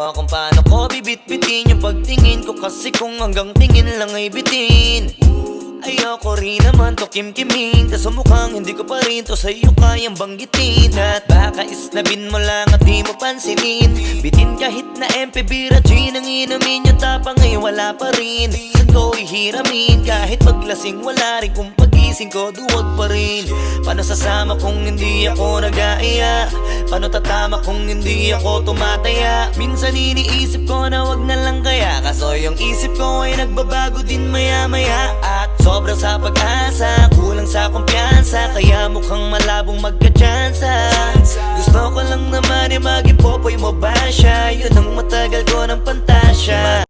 sa'yo kung paano ko bibit-bitin yung pagtingin ko. Kasi kung hanggang tingin lang ay bitin, ayoko rin naman to kim-kimin. Kaso mukhang hindi ko pa rin to sa'yo kayang banggitin. At baka isnabin mo lang at di mo pansinin. Bitin kahit na MP Bira Gin ang inumin, yung tapang ay wala pa rin. Saan ko ihiramin kahit paglasing wala rin. Kung pagising ko duwag pa rin. Paano sasama kung hindi ako nag-aaya? Paano tatama kung hindi ako tumataya? Minsan iniisip ko na wag na lang kaya. Kaso yung isip ko ay nagbabago din maya-maya. At sobrang sa pag-asa, kulang sa kumpiyansa, kaya mukhang malabong magka-tsansa. Gusto ko lang naman maging popoy mo ba siya? Yun ang matagal ko ng pantasya.